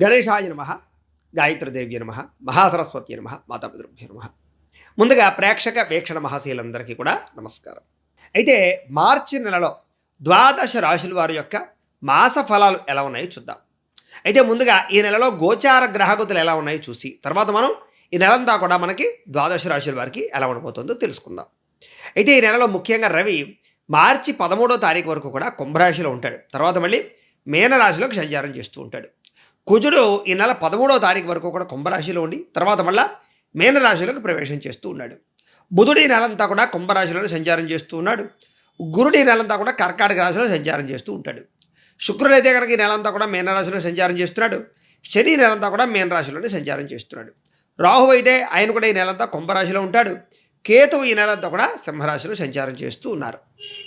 గణేశాయ నమ, గాయత్రీదేవ్య నమ, మహాసరస్వతి నమ, మాతాపితృభ్యో నమ. ముందుగా ప్రేక్షక వీక్షణ మహాశీలందరికీ కూడా నమస్కారం. అయితే మార్చి నెలలో ద్వాదశ రాశుల వారి యొక్క మాస ఫలాలు ఎలా ఉన్నాయో చూద్దాం. అయితే ముందుగా ఈ నెలలో గోచార గ్రహగతులు ఎలా ఉన్నాయో చూసి తర్వాత మనం ఈ నెలంతా కూడా మనకి ద్వాదశ రాశుల వారికి ఎలా ఉండబోతుందో తెలుసుకుందాం. అయితే ఈ నెలలో ముఖ్యంగా రవి మార్చి 13వ తారీఖు వరకు కూడా కుంభరాశిలో ఉంటాడు. తర్వాత మళ్ళీ మీనరాశిలోకి సంచారం చేస్తూ ఉంటాడు. కుజుడు ఈ నెల 13వ తారీఖు వరకు కూడా కుంభరాశిలో ఉండి తర్వాత మళ్ళీ మీనరాశిలోకి ప్రవేశం చేస్తూ ఉన్నాడు. బుధుడు ఈ నెలంతా కూడా కుంభరాశిలో సంచారం చేస్తూ ఉన్నాడు. గురుడు ఈ నెలంతా కూడా కర్కాటక రాశిలో సంచారం చేస్తూ ఉంటాడు. శుక్రుడు అయితే కనుక ఈ నెలంతా కూడా మీనరాశిలో సంచారం చేస్తున్నాడు. శని ఈ నెలంతా కూడా మీనరాశిలోనే సంచారం చేస్తున్నాడు. రాహు అయితే ఆయన కూడా ఈ నెలంతా కుంభరాశిలో ఉంటాడు. కేతువు ఈ నెలంతా కూడా సింహరాశిలో సంచారం చేస్తూ ఉన్నారు.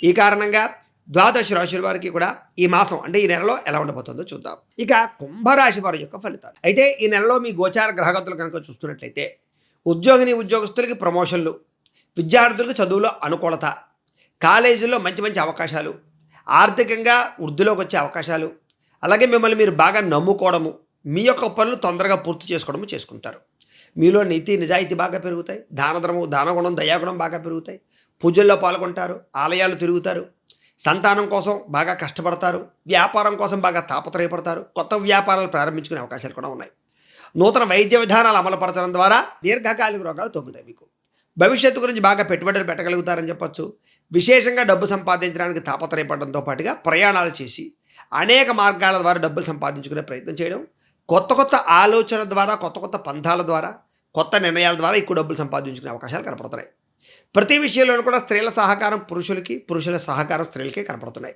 ఈ కారణంగా ద్వాదశ రాశుల వారికి కూడా ఈ మాసం అంటే ఈ నెలలో ఎలా ఉండబోతుందో చూద్దాం. ఇక కుంభరాశి వారి యొక్క ఫలితాలు. అయితే ఈ నెలలో మీ గోచార గ్రహగతులు కనుక చూస్తున్నట్లయితే ఉద్యోగస్తులకి ప్రమోషన్లు, విద్యార్థులకు చదువులో అనుకూలత, కాలేజీల్లో మంచి మంచి అవకాశాలు, ఆర్థికంగా వృద్ధిలోకి వచ్చే అవకాశాలు, అలాగే మిమ్మల్ని మీరు బాగా నమ్ముకోవడము, మీ యొక్క పనులు తొందరగా పూర్తి చేసుకోవడము చేసుకుంటారు. మీలో నీతి నిజాయితీ బాగా పెరుగుతాయి. దానగుణం దయాగుణం బాగా పెరుగుతాయి. పూజల్లో పాల్గొంటారు. ఆలయాలు తిరుగుతారు. సంతానం కోసం బాగా కష్టపడతారు. వ్యాపారం కోసం బాగా తాపత్రయపడతారు. కొత్త వ్యాపారాలు ప్రారంభించుకునే అవకాశాలు కూడా ఉన్నాయి. నూతన వైద్య విధానాలు అమలుపరచడం ద్వారా దీర్ఘకాలిక రోగాలు తగ్గుతాయి. మీకు భవిష్యత్తు గురించి బాగా పెట్టుబడులు పెట్టగలుగుతారని చెప్పొచ్చు. విశేషంగా డబ్బు సంపాదించడానికి తాపత్రయపడడంతో పాటుగా ప్రయాణాలు చేసి అనేక మార్గాల ద్వారా డబ్బులు సంపాదించుకునే ప్రయత్నం చేయడం, కొత్త ఆలోచన ద్వారా, కొత్త పంథాల ద్వారా, కొత్త నిర్ణయాల ద్వారా ఎక్కువ డబ్బులు సంపాదించుకునే అవకాశాలు కనపడుతున్నాయి. ప్రతి విషయంలోనూ కూడా స్త్రీల సహకారం పురుషులకి, పురుషుల సహకారం స్త్రీలకే కనపడుతున్నాయి.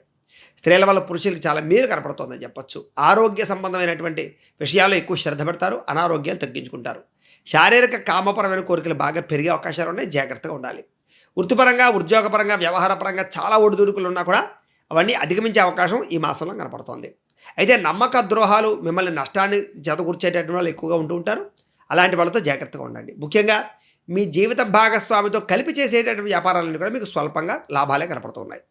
స్త్రీల వల్ల పురుషులకి చాలా మేలు కనపడుతుందని చెప్పొచ్చు. ఆరోగ్య సంబంధమైనటువంటి విషయాల్లో ఎక్కువ శ్రద్ధ పెడతారు. అనారోగ్యాలు తగ్గించుకుంటారు. శారీరక కామపరమైన కోరికలు బాగా పెరిగే అవకాశాలు ఉన్నాయి. జాగ్రత్తగా ఉండాలి. వృత్తిపరంగా, ఉద్యోగపరంగా, వ్యవహారపరంగా చాలా ఒడిదుడుకులు ఉన్నా కూడా అవన్నీ అధిగమించే అవకాశం ఈ మాసంలో కనపడుతోంది. అయితే నమ్మక ద్రోహాలు మిమ్మల్ని నష్టాన్ని జతకూర్చేటటువంటి వాళ్ళు ఎక్కువగా ఉంటూ ఉంటారు. అలాంటి వాళ్ళతో జాగ్రత్తగా ఉండండి. ముఖ్యంగా మీ జీవిత భాగస్వామితో కలిపి చేసేటటువంటి వ్యాపారాలన్నీ కూడా మీకు స్వల్పంగా లాభాలే కనపడుతున్నాయి.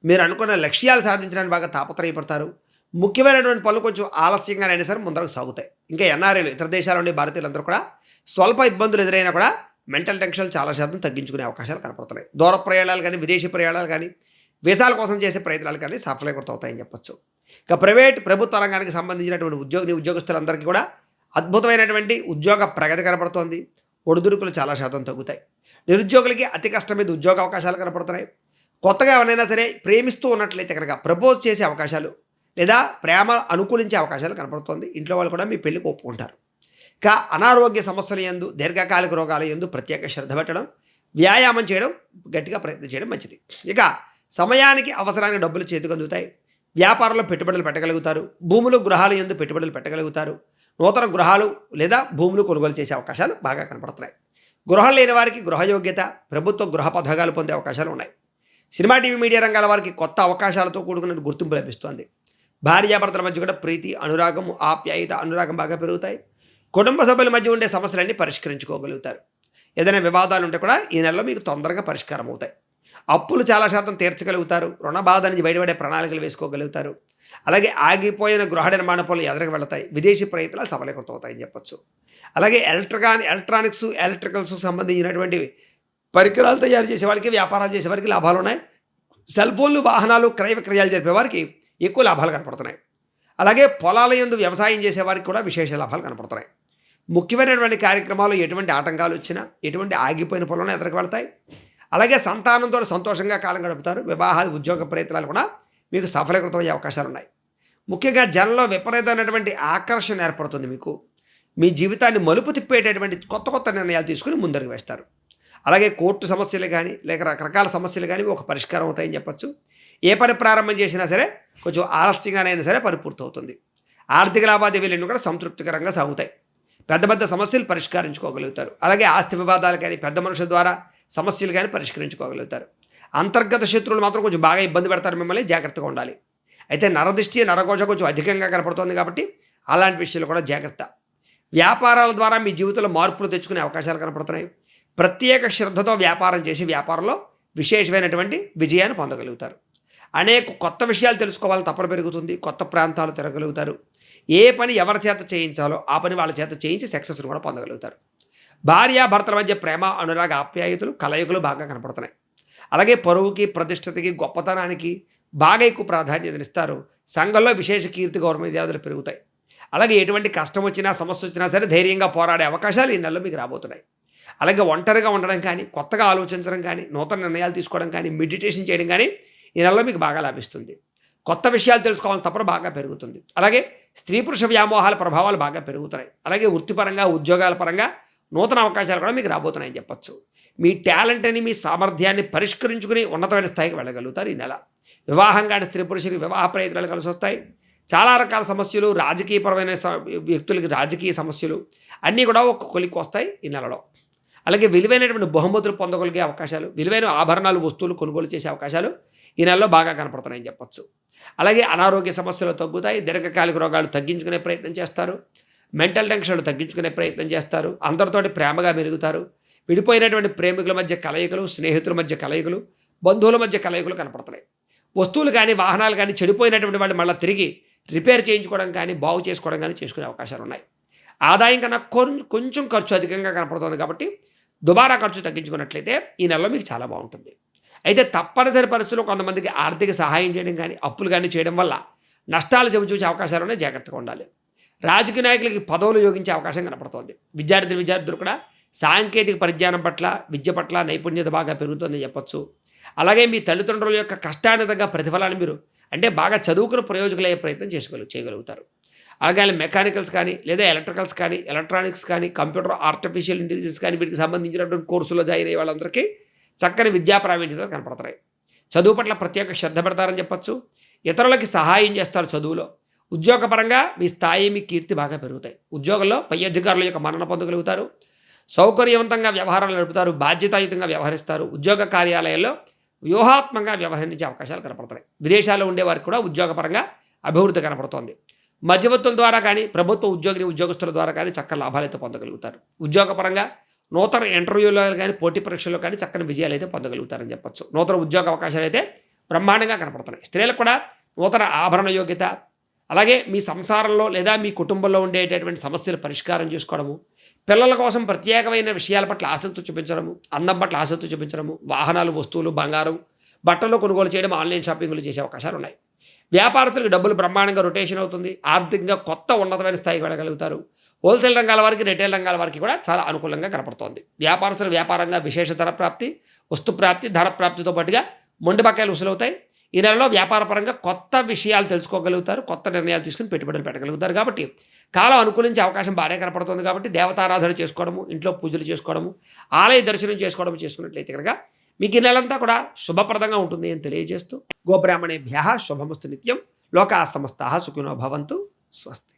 మీరు అనుకున్న లక్ష్యాలు సాధించడానికి బాగా తాపత్రయపడతారు. ముఖ్యమైనటువంటి పనులు కొంచెం ఆలస్యంగానైనా సరే ముందరకు సాగుతాయి. ఇంకా ఎన్ఆర్ఐలు, ఇతర దేశాల నుండి భారతీయులందరూ కూడా స్వల్ప ఇబ్బందులు ఎదురైనా కూడా మెంటల్ టెన్షన్ చాలా శాతం తగ్గించుకునే అవకాశాలు కనపడుతున్నాయి. దూర ప్రయాణాలు కానీ, విదేశీ ప్రయాణాలు కానీ, వీసాల కోసం చేసే ప్రయత్నాలు కానీ సఫలీకృతమవుతాయని చెప్పొచ్చు. ఇక ప్రభుత్వ రంగానికి సంబంధించినటువంటి ఉద్యోగస్తులందరికీ కూడా అద్భుతమైనటువంటి ఉద్యోగ ప్రగతి కనపడుతోంది. ఒడిదుడుకులు చాలా శాతం తగ్గుతాయి. నిరుద్యోగులకి అతి కష్టం మీద ఉద్యోగ అవకాశాలు కనపడుతున్నాయి. కొత్తగా ఎవరైనా సరే ప్రేమిస్తూ ఉన్నట్లయితే కనుక ప్రపోజ్ చేసే అవకాశాలు లేదా ప్రేమ అనుకూలించే అవకాశాలు కనపడుతుంది. ఇంట్లో వాళ్ళు కూడా మీ పెళ్లికి ఒప్పుకుంటారు. ఇక అనారోగ్య సమస్యల యందు, దీర్ఘకాలిక రోగాల యందు ప్రత్యేక శ్రద్ధ పెట్టడం, వ్యాయామం చేయడం, గట్టిగా ప్రయత్నం చేయడం మంచిది. ఇక సమయానికి అవసరానికి డబ్బులు చేతికి అందుతాయి. వ్యాపారంలో పెట్టుబడులు పెట్టగలుగుతారు. భూములు, గృహాల యందు పెట్టుబడులు పెట్టగలుగుతారు. నూతన గృహాలు లేదా భూములు కొనుగోలు చేసే అవకాశాలు బాగా కనపడుతున్నాయి. గృహం లేని వారికి గృహయోగ్యత, ప్రభుత్వ గృహ పథకాలు పొందే అవకాశాలు ఉన్నాయి. సినిమా, టీవీ, మీడియా రంగాల వారికి కొత్త అవకాశాలతో కూడుకున్న గుర్తింపు లభిస్తోంది. భార్యాభర్తల మధ్య కూడా ప్రీతి, అనురాగం, ఆప్యాయత, అనురాగం బాగా పెరుగుతాయి. కుటుంబ సభ్యుల మధ్య ఉండే సమస్యలన్నీ పరిష్కరించుకోగలుగుతారు. ఏదైనా వివాదాలు ఉంటే కూడా ఈ నెలలో మీకు తొందరగా పరిష్కారం అవుతాయి. అప్పులు చాలా శాతం తీర్చగలుగుతారు. రుణ బాధ నుంచి బయటపడే ప్రణాళికలు వేసుకోగలుగుతారు. అలాగే ఆగిపోయిన గృహ నిర్మాణ పనులు ఎదురుకు వెళతాయి. విదేశీ ప్రయత్నాలు సఫలీకృతం అవుతాయని చెప్పొచ్చు. అలాగే ఎలక్ట్రానిక్స్, ఎలక్ట్రికల్స్ సంబంధించినటువంటి పరికరాలు తయారు చేసే వారికి, వ్యాపారాలు చేసే వారికి లాభాలు ఉన్నాయి. సెల్ ఫోన్లు, వాహనాలు క్రయ విక్రయాలు జరిపే వారికి ఎక్కువ లాభాలు కనపడుతున్నాయి. అలాగే పొలాల యందు వ్యవసాయం చేసేవారికి కూడా విశేష లాభాలు కనపడుతున్నాయి. ముఖ్యమైనటువంటి కార్యక్రమాలు ఎటువంటి ఆటంకాలు వచ్చినా, ఎటువంటి ఆగిపోయిన పనులను ఎదురుకు వెళ్తాయి. అలాగే సంతానంతో సంతోషంగా కాలం గడుపుతారు. వివాహాది, ఉద్యోగ ప్రయత్నాలు కూడా మీకు సఫలీకృతమయ్యే అవకాశాలు ఉన్నాయి. ముఖ్యంగా జనంలో విపరీతమైనటువంటి ఆకర్షణ ఏర్పడుతుంది. మీకు మీ జీవితాన్ని మలుపు తిప్పేటటువంటి కొత్త నిర్ణయాలు తీసుకుని ముందరికి వేస్తారు. అలాగే కోర్టు సమస్యలు కానీ, లేక రకరకాల సమస్యలు కానీ ఒక పరిష్కారం అవుతాయని చెప్పొచ్చు. ఏ పని ప్రారంభం చేసినా సరే కొంచెం ఆలస్యంగానైనా సరే పని పూర్తవుతుంది. ఆర్థిక లావాదేవీలన్నీ కూడా సంతృప్తికరంగా సాగుతాయి. పెద్ద సమస్యలు పరిష్కరించుకోగలుగుతారు. అలాగే ఆస్తి వివాదాలు కానీ, పెద్ద మనుషుల ద్వారా సమస్యలు కానీ పరిష్కరించుకోగలుగుతారు. అంతర్గత శత్రువులు మాత్రం కొంచెం బాగా ఇబ్బంది పెడతారు. మిమ్మల్ని జాగ్రత్తగా ఉండాలి. అయితే నరదృష్టి, నరఘోష కొంచెం అధికంగా కనపడుతుంది కాబట్టి అలాంటి విషయాలు కూడా జాగ్రత్త. వ్యాపారాల ద్వారా మీ జీవితంలో మార్పులు తెచ్చుకునే అవకాశాలు కనపడుతున్నాయి. ప్రత్యేక శ్రద్ధతో వ్యాపారం చేసి వ్యాపారంలో విశేషమైనటువంటి విజయాన్ని పొందగలుగుతారు. అనేక కొత్త విషయాలు తెలుసుకోవాలని తపన పెరుగుతుంది. కొత్త ప్రాంతాలు తిరగలుగుతారు. ఏ పని ఎవరి చేత చేయించాలో ఆ పని వాళ్ళ చేత చేయించి సక్సెస్ని కూడా పొందగలుగుతారు. భార్యాభర్తల మధ్య ప్రేమ, అనురాగ, ఆప్యాయతలు, కలయికలు బాగా కనపడుతున్నాయి. అలాగే పరువుకి, ప్రతిష్టతకి, గొప్పతనానికి బాగా ఎక్కువ ప్రాధాన్యతనిస్తారు. సంఘంలో విశేష కీర్తి, గౌరవ మర్యాదలు పెరుగుతాయి. అలాగే ఎటువంటి కష్టం వచ్చినా, సమస్య వచ్చినా సరే ధైర్యంగా పోరాడే అవకాశాలు ఈ నెలలో మీకు రాబోతున్నాయి. అలాగే ఒంటరిగా ఉండడం కానీ, కొత్తగా ఆలోచించడం కానీ, నూతన నిర్ణయాలు తీసుకోవడం కానీ, మెడిటేషన్ చేయడం కానీ ఈ నెలలో మీకు బాగా లాభిస్తుంది. కొత్త విషయాలు తెలుసుకోవాలని తపన బాగా పెరుగుతుంది. అలాగే స్త్రీ పురుష వ్యామోహాల ప్రభావాలు బాగా పెరుగుతున్నాయి. అలాగే వృత్తిపరంగా, ఉద్యోగాల పరంగా నూతన అవకాశాలు కూడా మీకు రాబోతున్నాయని చెప్పచ్చు. మీ టాలెంట్ని, మీ సామర్థ్యాన్ని పరిష్కరించుకుని ఉన్నతమైన స్థాయికి వెళ్ళగలుగుతారు ఈ నెల. వివాహం కాని స్త్రీ పురుషులకి వివాహ ప్రయత్నాలు కలిసి వస్తాయి. చాలా రకాల సమస్యలు, రాజకీయపరమైన వ్యక్తులకి రాజకీయ సమస్యలు అన్నీ కూడా ఒక కొలిక్కి వస్తాయి ఈ నెలలో. అలాగే విలువైనటువంటి బహుమతులు పొందగలిగే అవకాశాలు, విలువైన ఆభరణాలు, వస్తువులు కొనుగోలు చేసే అవకాశాలు ఈ నెలలో బాగా కనపడుతున్నాయని చెప్పచ్చు. అలాగే అనారోగ్య సమస్యలు తగ్గుతాయి. దీర్ఘకాలిక రోగాలు తగ్గించుకునే ప్రయత్నం చేస్తారు. మెంటల్ టెన్షన్లు తగ్గించుకునే ప్రయత్నం చేస్తారు. అందరితోటి ప్రేమగా మెరుగుతారు. విడిపోయినటువంటి ప్రేమికుల మధ్య కలయికలు, స్నేహితుల మధ్య కలయికలు, బంధువుల మధ్య కలయికలు కనపడుతున్నాయి. వస్తువులు కానీ, వాహనాలు కానీ చెడిపోయినటువంటి వాళ్ళు మళ్ళీ తిరిగి రిపేర్ చేయించుకోవడం కానీ, బాగు చేసుకోవడం కానీ చేసుకునే అవకాశాలు ఉన్నాయి. ఆదాయం కన్నా కొంచెం ఖర్చు అధికంగా కనపడుతుంది కాబట్టి దుబారా ఖర్చు తగ్గించుకున్నట్లయితే ఈ నెలలో మీకు చాలా బాగుంటుంది. అయితే తప్పనిసరి పరిస్థితుల్లో కొంతమందికి ఆర్థిక సహాయం చేయడం కానీ, అప్పులు కానీ చేయడం వల్ల నష్టాలు చవిచూసే అవకాశాలు ఉన్నాయి. జాగ్రత్తగా ఉండాలి. రాజకీయ నాయకులకి పదవులు యోగించే అవకాశం కనపడుతోంది. విద్యార్థులు కూడా సాంకేతిక పరిజ్ఞానం పట్ల, విద్య పట్ల నైపుణ్యత బాగా పెరుగుతుందని చెప్పచ్చు. అలాగే మీ తల్లిదండ్రుల యొక్క కష్టాన్ని తగ్గ ప్రతిఫలాన్ని మీరు అంటే బాగా చదువుకుని ప్రయోజకులయ్యే ప్రయత్నం చేయగలుగుతారు. అలాగే మెకానికల్స్ కానీ, లేదా ఎలక్ట్రికల్స్ కానీ, ఎలక్ట్రానిక్స్ కానీ, కంప్యూటర్, ఆర్టిఫిషియల్ ఇంటెలిజెన్స్ కానీ వీటికి సంబంధించినటువంటి కోర్సులో జాయిన్ అయ్యే వాళ్ళందరికీ చక్కని విద్యా ప్రావీణ్యత కనపడుతున్నాయి. చదువు పట్ల ప్రత్యేక శ్రద్ధ పెడతారని చెప్పచ్చు. ఇతరులకి సహాయం చేస్తారు చదువులో. ఉద్యోగపరంగా మీ స్థాయి, మీ కీర్తి బాగా పెరుగుతాయి. ఉద్యోగంలో పై అధికారుల యొక్క మన్నన పొందగలుగుతారు. సౌకర్యవంతంగా వ్యవహారాలు నడుపుతారు. బాధ్యతాయుతంగా వ్యవహరిస్తారు. ఉద్యోగ కార్యాలయాల్లో వ్యూహాత్మకంగా వ్యవహరించే అవకాశాలు కనపడుతున్నాయి. విదేశాల్లో ఉండేవారికి కూడా ఉద్యోగపరంగా అభివృద్ధి కనపడుతోంది. మధ్యవర్తుల ద్వారా కానీ, ప్రభుత్వ ఉద్యోగస్తుల ద్వారా కానీ చక్కని లాభాలు అయితే పొందగలుగుతారు. ఉద్యోగపరంగా నూతన ఇంటర్వ్యూలో కానీ, పోటీ పరీక్షల్లో కానీ చక్కని విజయాలు అయితే పొందగలుగుతారని చెప్పచ్చు. నూతన ఉద్యోగ అవకాశాలు అయితే బ్రహ్మాండంగా కనపడుతున్నాయి. స్త్రీలకు కూడా నూతన ఆభరణ యోగ్యత, అలాగే మీ సంసారంలో లేదా మీ కుటుంబంలో ఉండేటటువంటి సమస్యలు పరిష్కారం చేసుకోవడము, పిల్లల కోసం ప్రత్యేకమైన విషయాల పట్ల ఆసక్తి చూపించడము, అందం పట్ల ఆసక్తి చూపించడము, వాహనాలు, వస్తువులు, బంగారం, బట్టలు కొనుగోలు చేయడం, ఆన్లైన్ షాపింగ్లు చేసే అవకాశాలు ఉన్నాయి. వ్యాపారస్తులకు డబ్బులు బ్రహ్మాండంగా రొటేషన్ అవుతుంది. ఆర్థికంగా కొత్త ఉన్నతమైన స్థాయికి వెళ్ళగలుగుతారు. హోల్సేల్ రంగాల వారికి, రిటైల్ రంగాల వారికి కూడా చాలా అనుకూలంగా కనపడుతోంది. వ్యాపారస్తుల వ్యాపారంగా విశేష ధర ప్రాప్తి, వస్తు ప్రాప్తి, ధర ప్రాప్తితో పాటుగా మొండి బకాయిలు వసూలవుతాయి. ఈ నెలలో వ్యాపారపరంగా కొత్త విషయాలు తెలుసుకోగలుగుతారు. కొత్త నిర్ణయాలు తీసుకుని పెట్టుబడులు పెట్టగలుగుతారు. కాబట్టి కాలం అనుకూలించే అవకాశం బాగానే కనపడుతుంది. కాబట్టి దేవతారాధన చేసుకోవడము, ఇంట్లో పూజలు చేసుకోవడము, ఆలయ దర్శనం చేసుకోవడం చేసుకున్నట్లయితే కనుక మీకు ఈ నెలంతా కూడా శుభప్రదంగా ఉంటుంది అని తెలియజేస్తూ, గోబ్రాహ్మణేభ్యః శుభమస్తు నిత్యం. లోకా సమస్తాః సుఖినో భవంతు. స్వస్తి.